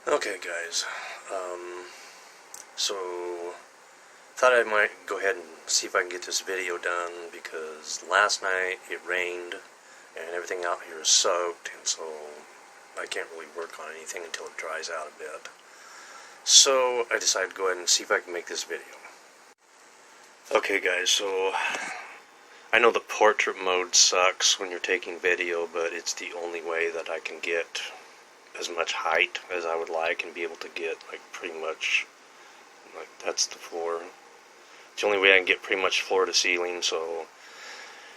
Okay, guys. So thought I might go ahead and see if I can get this video done because last night it rained and everything out here is soaked, and so I can't really work on anything until it dries out a bit. So I decided to go ahead and see if I can make this video. Okay, guys. So I know the portrait mode sucks when you're taking video, but it's the only way that I can get as much height as I would like and be able to get like pretty much like that's the floor. It's the only way I can get pretty much floor to ceiling. So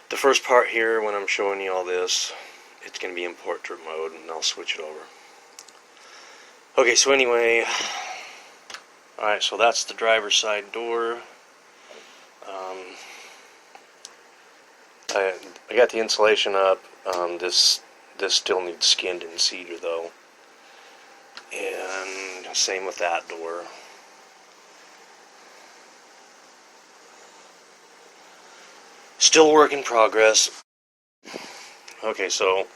the first part here, when I'm showing you all this, it's going to be in portrait mode, and I'll switch it over. Okay, so anyway, alright, so that's the driver's side door. I got the insulation up. This still needs skinned in cedar though. And same with that door. Still work in progress. Okay, so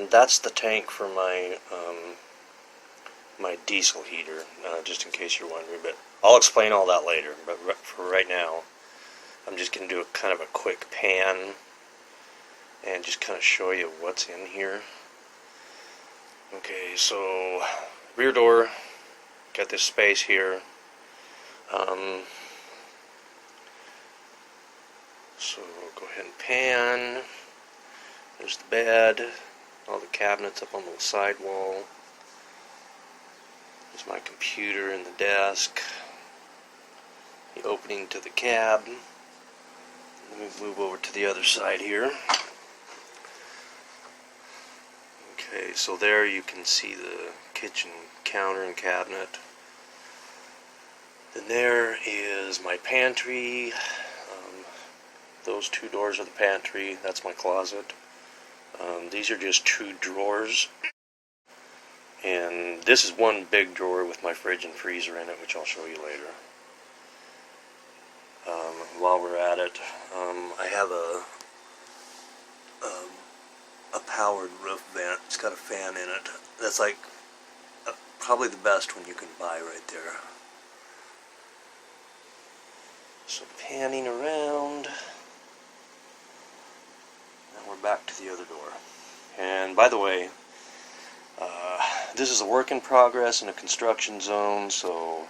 that's the tank for my my diesel heater, just in case you're wondering, but I'll explain all that later. But for right now, I'm just going to do a kind of a quick pan and just kind of show you what's in here. Okay, so rear door, got this space here. So we'll go ahead and pan. There's the bed, all the cabinets up on the side wall. There's my computer and the desk. The opening to the cab. Let me move over to the other side here. Okay, so there you can see the kitchen counter and cabinet. Then there is my pantry. Those two doors are the pantry. That's my closet. These are just two drawers. And this is one big drawer with my fridge and freezer in it, which I'll show you later. While we're at it, I have a powered roof vent. It's got a fan in it. That's like probably the best one you can buy right there. So panning around. Now we're back to the other door. And by the way, this is a work in progress in a construction zone, so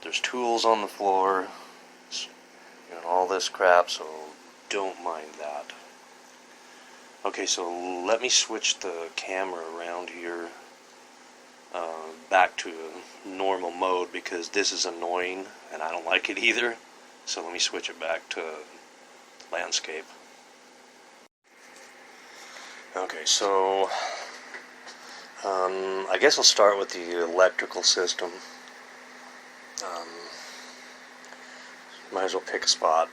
there's tools on the floor and all this crap, so don't mind that. Okay, so let me switch the camera around here back to normal mode because this is annoying and I don't like it either. So let me switch it back to landscape. Okay, so I guess I'll start with the electrical system. Might as well pick a spot.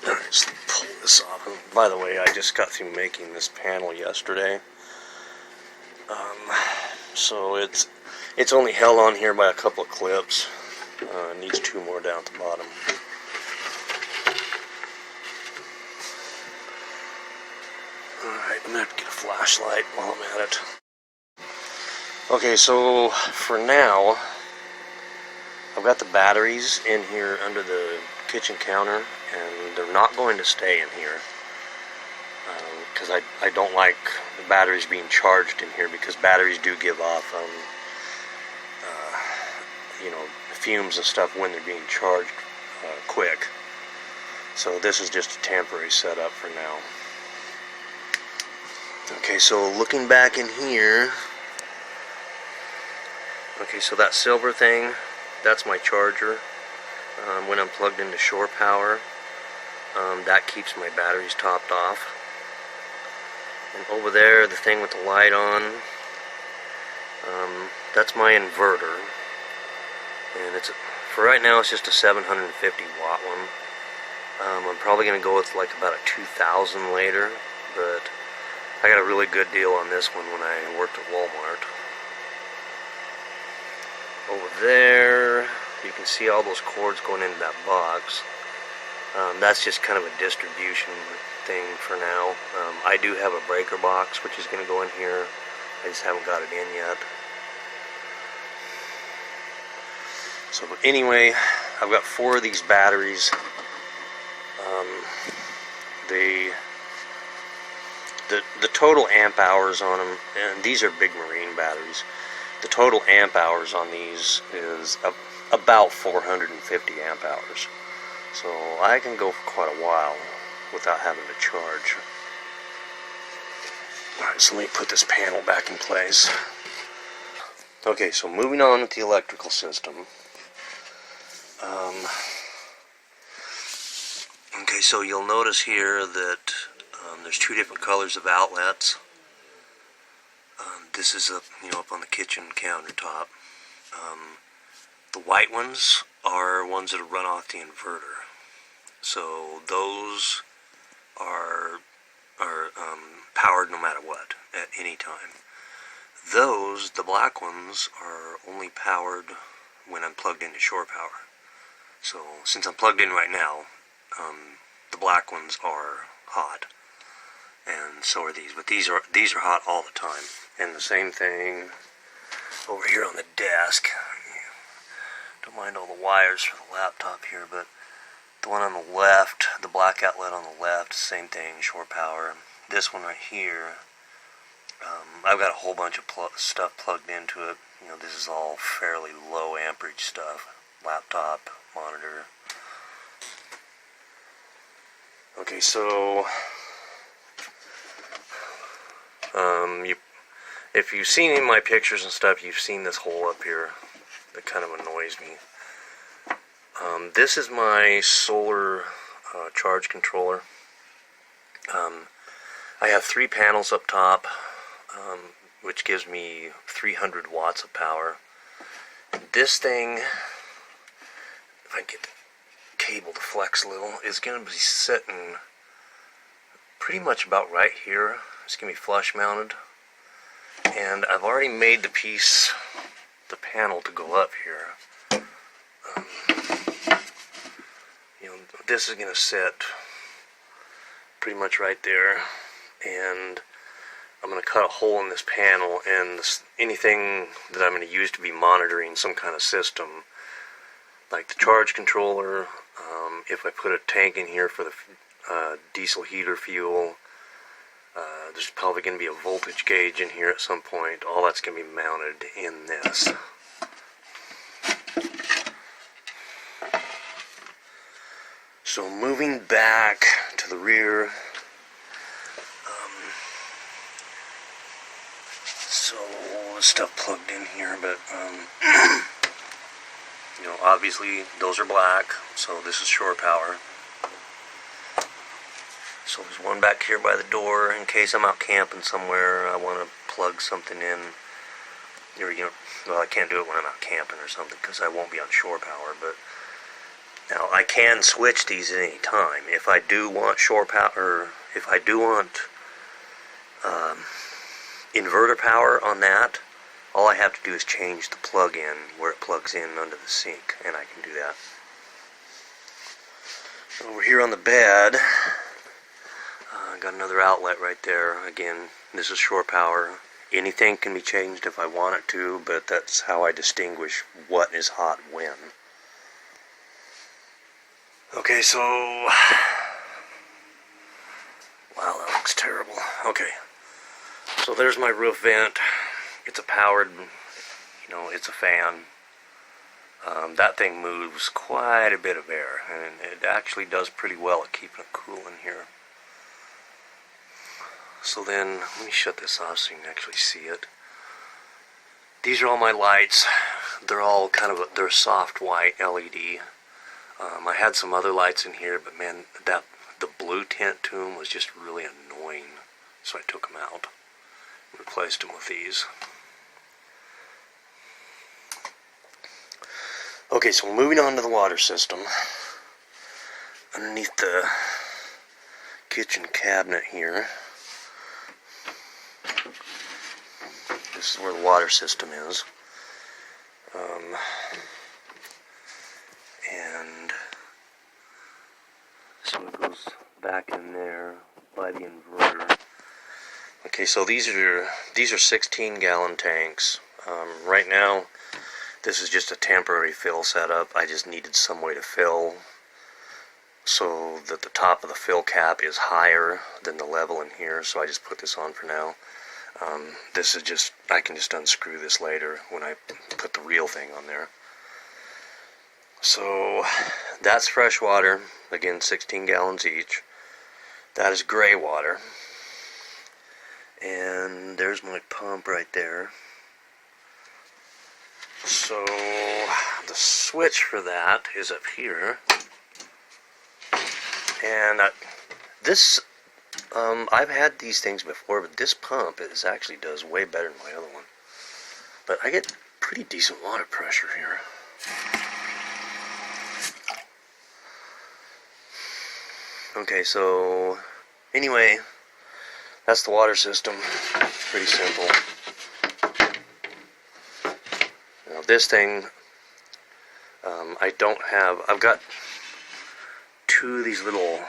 Alright, just pull this off. And by the way, I just got through making this panel yesterday. So it's only held on here by a couple of clips. It needs two more down at the bottom. Alright, I'm going to have to get a flashlight while I'm at it. Okay, so for now, I've got the batteries in here under the kitchen counter, and they're not going to stay in here because I don't like the batteries being charged in here because batteries do give off fumes and stuff when they're being charged quick. So this is just a temporary setup for now. Okay, so looking back in here, okay, so that silver thing, that's my charger. When I'm plugged into shore power, that keeps my batteries topped off. And over there, the thing with the light on, that's my inverter. And for right now, it's just a 750 watt one. I'm probably going to go with like about a 2000 later, but I got a really good deal on this one when I worked at Walmart. Over there, you can see all those cords going into that box. That's just kind of a distribution thing for now. I do have a breaker box which is going to go in here. I just haven't got it in yet. So anyway, I've got 4 of these batteries. The total amp hours on them, and these are big marine batteries, the total amp hours on these is about 450 amp hours. So I can go for quite a while without having to charge. Alright, so let me put this panel back in place. Okay, so moving on with the electrical system. Okay, so you'll notice here that there's 2 different colors of outlets. This is up on the kitchen countertop. The white ones are ones that run off the inverter. So those are powered no matter what, at any time. The black ones, are only powered when I'm plugged into shore power. So since I'm plugged in right now, the black ones are hot, and so are these. But these are hot all the time. And the same thing over here on the desk. Don't mind all the wires for the laptop here, but the one on the left, the black outlet on the left, same thing, shore power. This one right here, I've got a whole bunch of stuff plugged into it. This is all fairly low amperage stuff. Laptop, monitor. Okay, so if you've seen any of my pictures and stuff, you've seen this hole up here that kind of annoys me. This is my solar charge controller. I have 3 panels up top, which gives me 300 watts of power. This thing, if I get the cable to flex a little, is going to be sitting pretty much about right here. It's going to be flush mounted. And I've already made the panel to go up here. This is going to sit pretty much right there, and I'm going to cut a hole in this panel, and anything that I'm going to use to be monitoring some kind of system, like the charge controller, if I put a tank in here for the diesel heater fuel, there's probably going to be a voltage gauge in here at some point. All that's going to be mounted in this. So moving back to the rear, so stuff plugged in here, but obviously those are black, so this is shore power. So there's one back here by the door in case I'm out camping somewhere. I want to plug something in. Well, I can't do it when I'm out camping or something because I won't be on shore power. But now I can switch these at any time. If I do want shore power, or if I do want inverter power on that, all I have to do is change the plug-in where it plugs in under the sink, and I can do that. Over here on the bed, got another outlet right there. Again, this is shore power. Anything can be changed if I want it to, but that's how I distinguish what is hot when. Okay, so wow, that looks terrible. Okay, so there's my roof vent. It's a powered, it's a fan. That thing moves quite a bit of air, and it actually does pretty well at keeping it cool in here. So then, let me shut this off so you can actually see it. These are all my lights. They're all they're soft white LED. I had some other lights in here, but man, the blue tint to them was just really annoying. So I took them out and replaced them with these. Okay, so moving on to the water system. Underneath the kitchen cabinet here, this is where the water system is. And back in there by the inverter. Okay, so these are 16-gallon tanks. Right now, this is just a temporary fill setup. I just needed some way to fill so that the top of the fill cap is higher than the level in here, so I just put this on for now. This is just, I can just unscrew this later when I put the real thing on there. So that's fresh water, again 16 gallons each. That is gray water. And there's my pump right there. So the switch for that is up here. And this, I've had these things before, but this pump actually does way better than my other one. But I get pretty decent water pressure here. Okay, so anyway, that's the water system. Pretty simple. Now this thing, I've got two of these little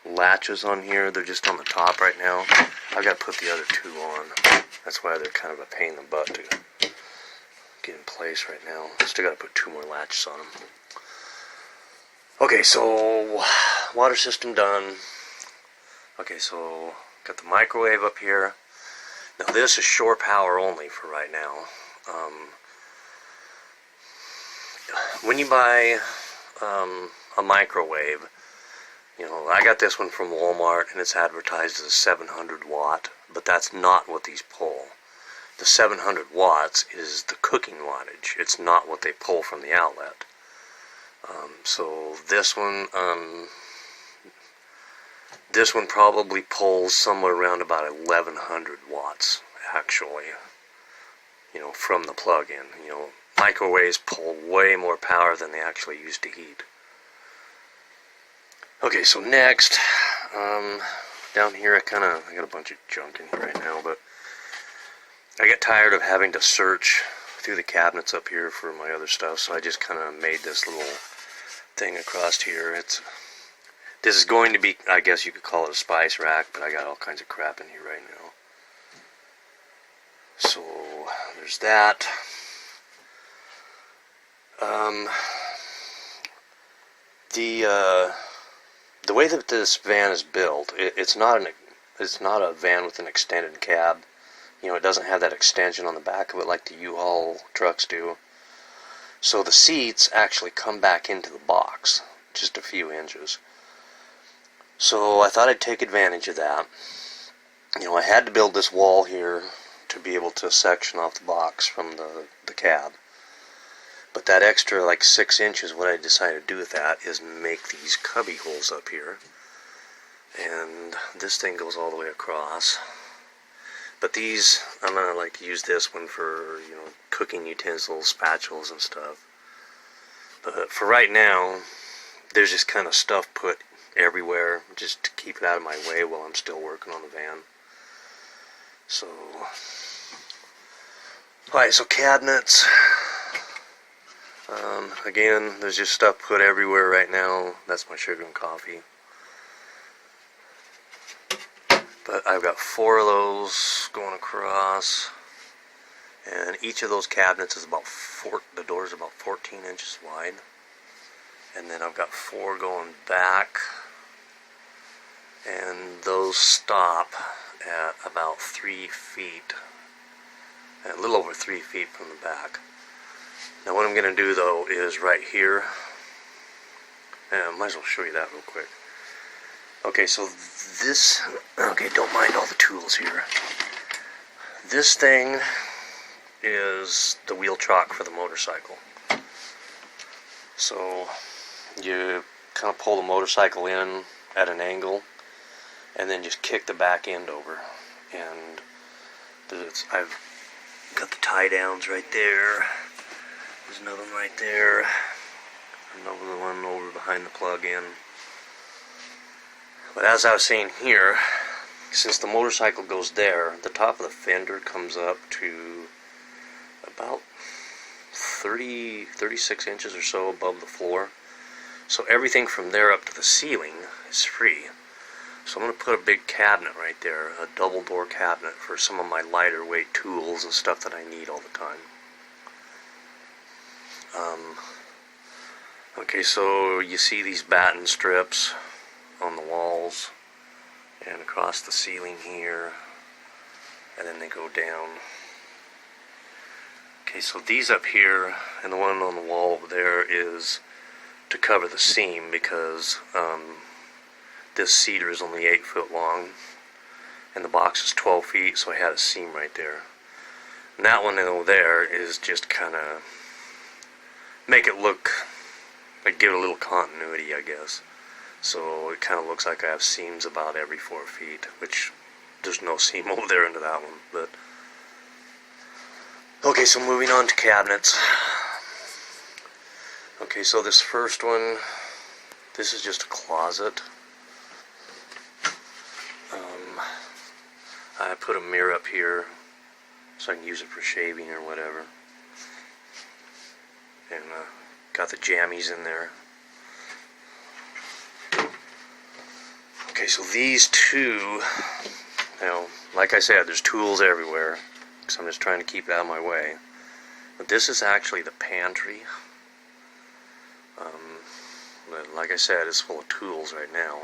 latches on here. They're just on the top right now. I've got to put the other two on. That's why they're kind of a pain in the butt to get in place right now. Still got to put two more latches on them. Okay, so water system done. Okay, so got the microwave up here. Now this is shore power only for right now. When you buy a microwave, you know, I got this one from Walmart and it's advertised as a 700 watt, but that's not what these pull. The 700 watts is the cooking wattage. It's not what they pull from the outlet. So this one probably pulls somewhere around about 1100 watts, actually, you know, from the plug-in. You know, microwaves pull way more power than they actually use to heat. Okay, so next, down here I got a bunch of junk in here right now, but I get tired of having to search through the cabinets up here for my other stuff, so I just kind of made this little thing across here. This is going to be, I guess you could call it a spice rack, but I got all kinds of crap in here right now. So there's that. The way that this van is built, it's not a van with an extended cab. You know, it doesn't have that extension on the back of it like the U-Haul trucks do. So the seats actually come back into the box, just a few inches. So I thought I'd take advantage of that. You know, I had to build this wall here to be able to section off the box from the cab. But that extra, like 6 inches, what I decided to do with that is make these cubby holes up here. And this thing goes all the way across. But these, I'm going to like use this one for, you know, cooking utensils, spatulas and stuff. But for right now, there's just kind of stuff put everywhere just to keep it out of my way while I'm still working on the van. So, alright, so cabinets. Again, there's just stuff put everywhere right now. That's my sugar and coffee. But I've got 4 of those going across, and each of those cabinets is about the door's about 14 inches wide. And then I've got 4 going back, and those stop at about 3 feet, a little over 3 feet from the back. Now what I'm going to do though is right here, and I might as well show you that real quick. Okay, so this, okay, don't mind all the tools here. This thing is the wheel chock for the motorcycle. So you kind of pull the motorcycle in at an angle and then just kick the back end over. And I've got the tie downs right there. There's another one right there. Another one over behind the plug-in. But as I was saying here, since the motorcycle goes there, the top of the fender comes up to about 36 inches or so above the floor. So everything from there up to the ceiling is free. So I'm going to put a big cabinet right there, a double door cabinet for some of my lighter weight tools and stuff that I need all the time. Okay, so you see these batten strips on the walls and across the ceiling here, and then they go down. Okay, so these up here and the one on the wall over there is to cover the seam, because this cedar is only 8 foot long and the box is 12 feet, so I had a seam right there. And that one over there is just kind of make it look like, give it a little continuity, I guess. So it kind of looks like I have seams about every 4 feet, which there's no seam over there into that one. But okay, so moving on to cabinets. Okay, so this first one, this is just a closet. I put a mirror up here so I can use it for shaving or whatever. And got the jammies in there. Okay, so these two, like I said, there's tools everywhere, because I'm just trying to keep it out of my way. But this is actually the pantry. But like I said, it's full of tools right now.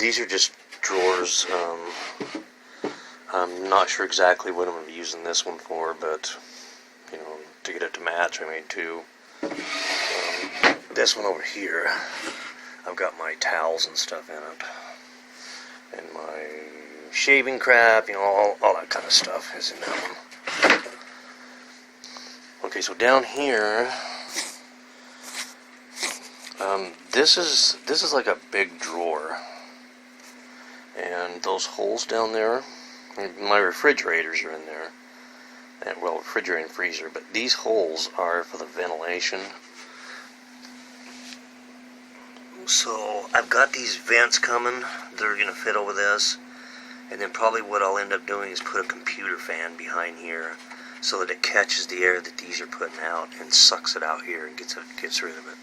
These are just drawers. I'm not sure exactly what I'm going to be using this one for, but to get it to match, I made two. This one over here, I've got my towels and stuff in it, and my shaving crap, all that kind of stuff is in that one. Okay, so down here, this is like a big drawer, and those holes down there, my refrigerators are in there, and well, refrigerator and freezer, but these holes are for the ventilation. So I've got these vents coming. They're going to fit over this, and then probably what I'll end up doing is put a computer fan behind here so that it catches the air that these are putting out and sucks it out here and gets rid of it.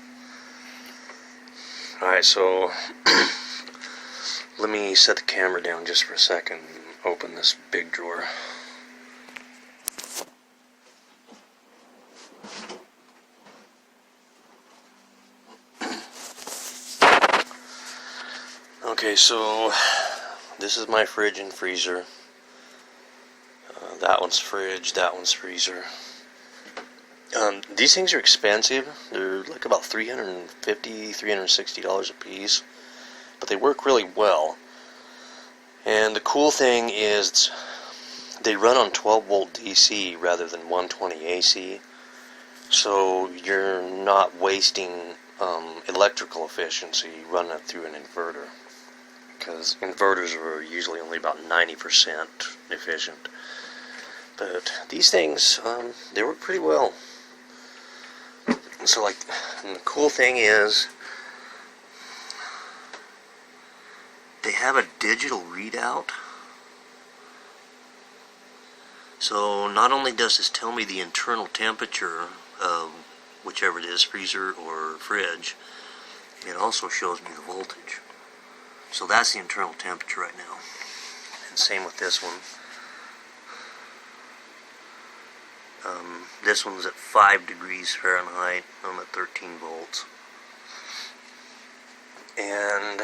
Alright, so let me set the camera down just for a second and open this big drawer. Okay, so this is my fridge and freezer. That one's fridge, that one's freezer. These things are expensive. They're like about $350, $360 a piece, but they work really well. And the cool thing is they run on 12 volt DC rather than 120 AC, so you're not wasting electrical efficiency running it through an inverter, because inverters are usually only about 90% efficient. But these things, they work pretty well. So and the cool thing is, they have a digital readout. So not only does this tell me the internal temperature of whichever it is, freezer or fridge, it also shows me the voltage. So that's the internal temperature right now. And same with this one. This one's at 5 degrees Fahrenheit. I'm at 13 volts. And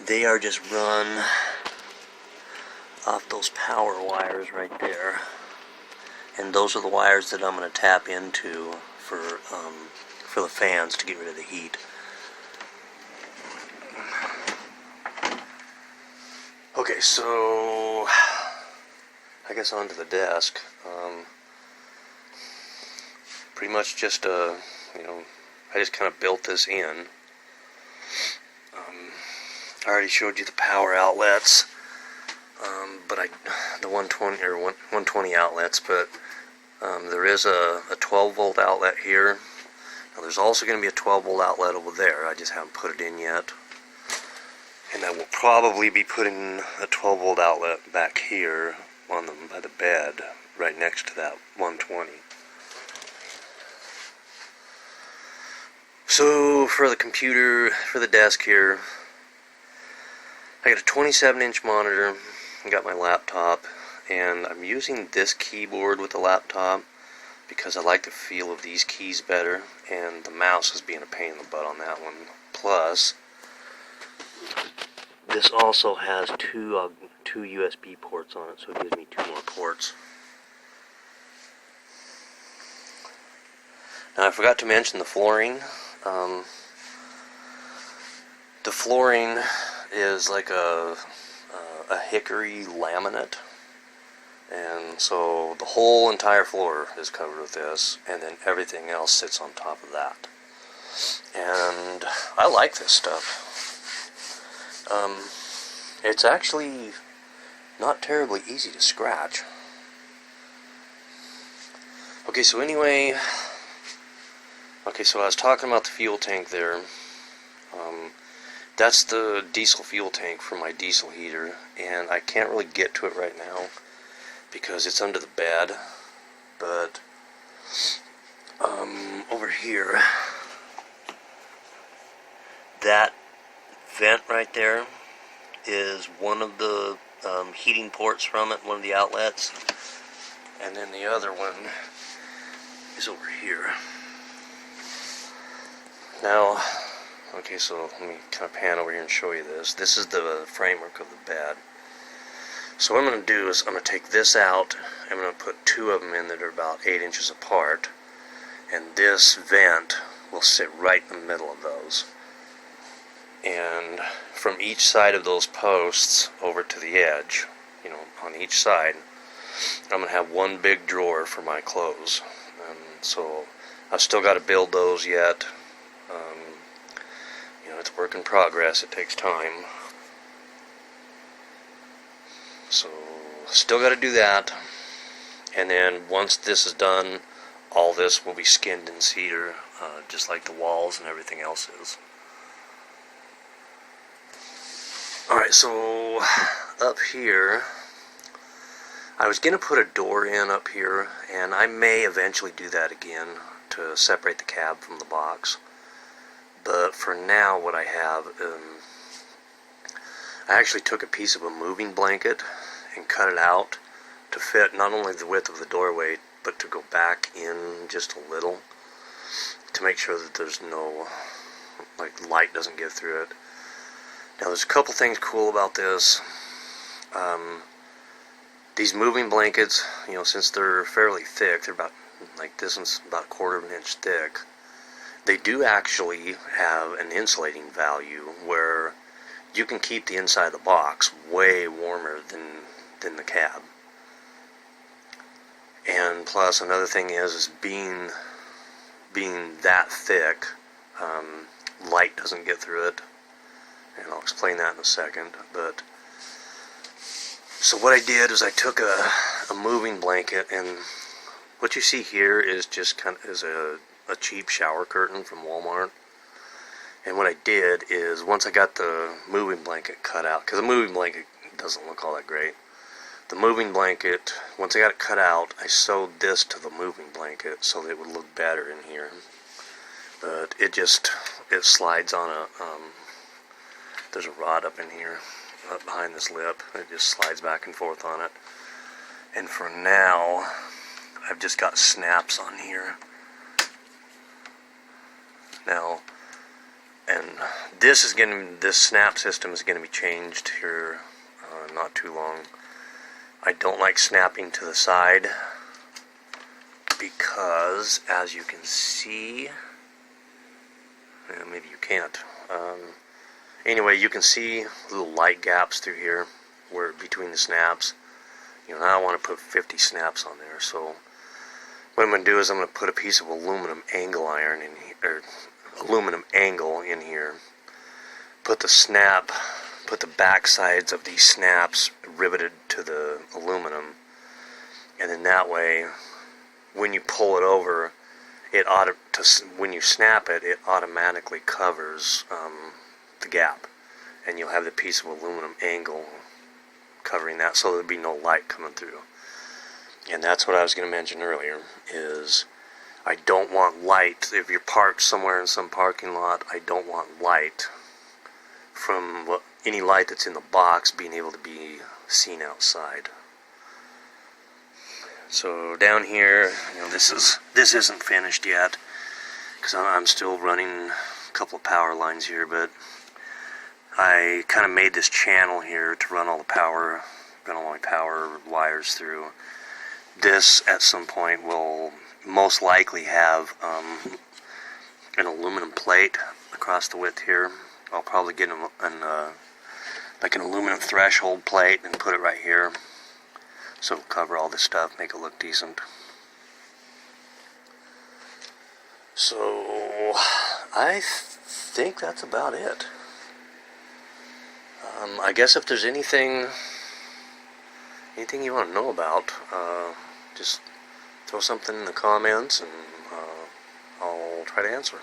they are just run off those power wires right there. And those are the wires that I'm going to tap into for the fans to get rid of the heat. Okay, so I guess onto the desk. Pretty much just I just kind of built this in. I already showed you the power outlets, but the 120 or 120 outlets, but there is a 12 volt outlet here. Now there's also going to be a 12 volt outlet over there. I just haven't put it in yet. And I will probably be putting a 12 volt outlet back here by the bed, right next to that 120. So for the computer, for the desk here, I got a 27-inch monitor, I got my laptop, and I'm using this keyboard with the laptop because I like the feel of these keys better, and the mouse is being a pain in the butt on that one. Plus, this also has two USB ports on it, so it gives me 2 more ports. Now I forgot to mention the flooring. The flooring is like a hickory laminate, and so the whole entire floor is covered with this, and then everything else sits on top of that. And I like this stuff. It's actually not terribly easy to scratch. Okay, so anyway, so I was talking about the fuel tank there. That's the diesel fuel tank for my diesel heater, and I can't really get to it right now because it's under the bed. But over here, that vent right there is one of the heating ports from it, one of the outlets, and then the other one is over here. Now, okay, so let me kind of pan over here and show you this. This is the framework of the bed. So what I'm going to do is I'm going to take this out. I'm going to put 2 of them in that are about 8 inches apart, and this vent will sit right in the middle of those. And from each side of those posts over to the edge, on each side, I'm going to have one big drawer for my clothes. So I've still got to build those yet. It's a work in progress. It takes time. So still got to do that. And then once this is done, all this will be skinned in cedar, just like the walls and everything else is. Alright, so up here, I was going to put a door in up here, and I may eventually do that again to separate the cab from the box. But for now, what I have, I actually took a piece of a moving blanket and cut it out to fit not only the width of the doorway, but to go back in just a little to make sure that there's no, light doesn't get through it. Now, there's a couple things cool about this. These moving blankets, since they're fairly thick, they're about this one's about 1/4 of an inch thick. They do actually have an insulating value where you can keep the inside of the box way warmer than the cab. And plus, another thing is being that thick, light doesn't get through it. And I'll explain that in a second. But so what I did is I took a moving blanket, and what you see here is just is a cheap shower curtain from Walmart. And what I did is, once I got the moving blanket cut out, because the moving blanket doesn't look all that great, the moving blanket, once I got it cut out, I sewed this to the moving blanket so that it would look better in here. But it slides on there's a rod up in here, up behind this lip. It just slides back and forth on it. And for now, I've just got snaps on here. Now, and this snap system is going to be changed here not too long. I don't like snapping to the side because, as you can see, maybe you can't. Anyway, you can see little light gaps through here where between the snaps. Now I want to put 50 snaps on there. So what I'm going to do is I'm going to put a piece of aluminum angle iron in here, or aluminum angle in here. Put the back sides of these snaps riveted to the aluminum, and then that way, when you pull it over, when you snap it, it automatically covers the gap, and you'll have the piece of aluminum angle covering that, so there'll be no light coming through. And that's what I was going to mention earlier, is I don't want light. If you're parked somewhere in some parking lot, I don't want light from any light that's in the box being able to be seen outside. So down here, this isn't finished yet, because I'm still running a couple of power lines here, but I kind of made this channel here to run all my power wires through. This, at some point, will most likely have an aluminum plate across the width here. I'll probably get like an aluminum threshold plate and put it right here, so it'll cover all this stuff, make it look decent. So I think that's about it. I guess if there's anything you want to know about, just throw something in the comments and I'll try to answer.